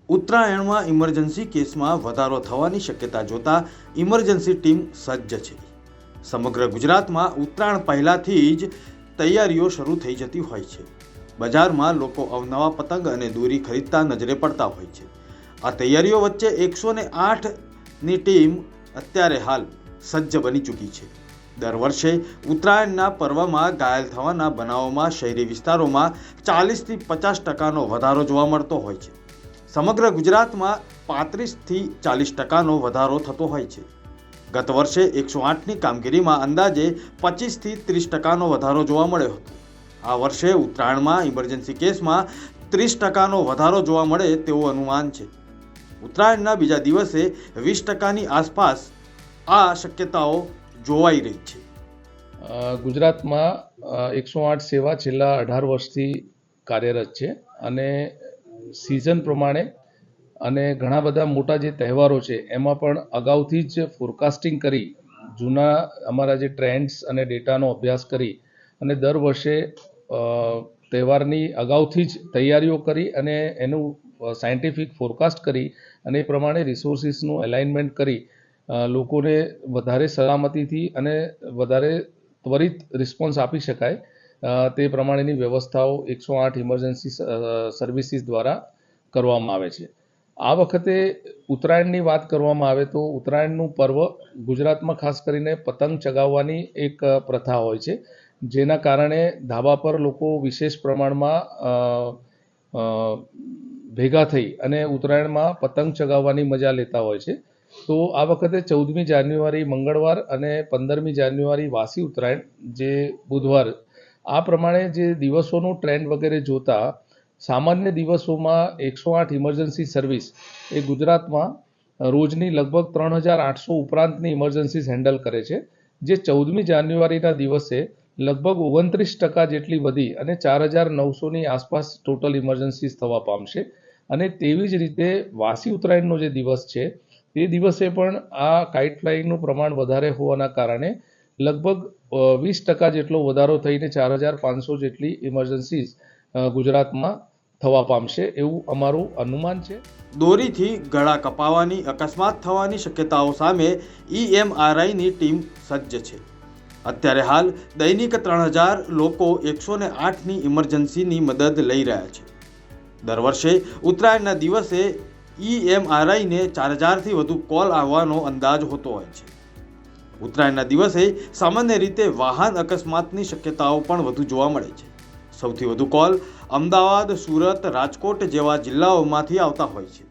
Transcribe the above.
ઉત્તરાયણમાં ઇમરજન્સી કેસમાં વધારો થવાની શક્યતા જોતા ઇમરજન્સી ટીમ સજ્જ છે। સમગ્ર ગુજરાતમાં ઉત્તરાયણ પહેલાથી જ તૈયારીઓ શરૂ થઈ જતી હોય છે। બજારમાં લોકો અવનવા પતંગ અને દોરી ખરીદતા નજરે પડતા હોય છે। આ તૈયારીઓ વચ્ચે 108ની ટીમ અત્યારે હાલ સજ્જ બની ચૂકી છે। દર વર્ષે ઉત્તરાયણના પર્વમાં ઘાયલ થવાના બનાવોમાં શહેરી વિસ્તારોમાં 40થી 50% વધારો જોવા મળતો હોય છે। સમગ્ર ગુજરાતમાં 35થી 40% વધારો થતો હોય છે। ગત વર્ષે 108ની કામગીરીમાં અંદાજે 25થી 30% વધારો જોવા મળ્યો હતો। આ વર્ષે ઉત્તરાયણમાં ઇમરજન્સી કેસમાં 30% વધારો જોવા મળે તેવું અનુમાન છે। ઉત્તરાયણના બીજા દિવસે 20%ની આસપાસ આ શક્યતાઓ જોવાઈ રહી છે। ગુજરાતમાં 108 સેવા છેલ્લા 18 વર્ષથી કાર્યરત છે અને સિઝન પ્રમાણે અને ઘણા બધા મોટા જે તહેવારો છે એમાં પણ અગાઉથી જ ફોરકાસ્ટિંગ કરી જૂના અમારા જે ટ્રેન્ડ્સ અને ડેટાનો અભ્યાસ કરી અને દર વર્ષે તહેવારની અગાઉથી જ તૈયારીઓ કરી અને એનું સાયન્ટિફિક ફોરકાસ્ટ કરી અને એ પ્રમાણે રિસોર્સિસનું અલાઇનમેન્ટ કરી લોકોને વધારે સલામતીથી અને વધારે ત્વરિત રિસ્પોન્સ આપી શકાય તે પ્રમાણેની વ્યવસ્થાઓ 108 ઇમરજન્સી સર્વિસીસ દ્વારા કરવામાં આવે છે। આ વખતે ઉત્તરાયણની વાત કરવામાં આવે તો ઉત્તરાયણનું પર્વ ગુજરાતમાં ખાસ કરીને પતંગ ચગાવવાની એક પ્રથા હોય છે, જેના કારણે ધાબા પર લોકો વિશેષ પ્રમાણમાં ભેગા થઈ અને ઉત્તરાયણમાં પતંગ ચગાવવાની મજા લેતા હોય છે। તો આ વખતે 14મી જાન્યુઆરી મંગળવાર અને 15મી જાન્યુઆરી વાસી ઉત્તરાયણ જે બુધવાર, આ પ્રમાણે જે દિવસોનું ટ્રેન્ડ વગેરે જોતા સામાન્ય દિવસોમાં 108 ઇમરજન્સી સર્વિસ એ ગુજરાતમાં રોજની લગભગ 3800 ઉપરાંતની ઇમરજન્સીસ હેન્ડલ કરે છે, જે 14મી જાન્યુઆરીના દિવસે લગભગ 29% જેટલી વધી અને 4900ની આસપાસ ટોટલ ઇમરજન્સીસ થવા પામશે। અને તેવી જ રીતે વાસી ઉત્તરાયણનો જે દિવસ છે તે દિવસે પણ આ કાઇટ ફ્લાઇંગનું પ્રમાણ વધારે હોવાના કારણે લગભગ 20% જેટલો વધારો થઈને 4500 જેટલી ઇમરજન્સીસ ગુજરાતમાં થવા પામશે એવું અમારું અનુમાન છે। દોરીથી ગળા કપાવાની અકસ્માત થવાની શક્યતાઓ સામે EMRIની ટીમ સજ્જ છે। અત્યારે હાલ દૈનિક 3000 લોકો 108ની ઇમરજન્સીની મદદ લઈ રહ્યા છે। દર વર્ષે ઉત્તરાયણના દિવસે EMRIને 4000થી વધુ કોલ આવવાનો અંદાજ હોતો હોય છે। ઉત્તરાયણના દિવસે સામાન્ય રીતે વાહન અકસ્માતની શક્યતાઓ પણ વધુ જોવા મળે છે। સૌથી વધુ કોલ અમદાવાદ, સુરત, રાજકોટ જેવા જિલ્લાઓમાંથી આવતા હોય છે।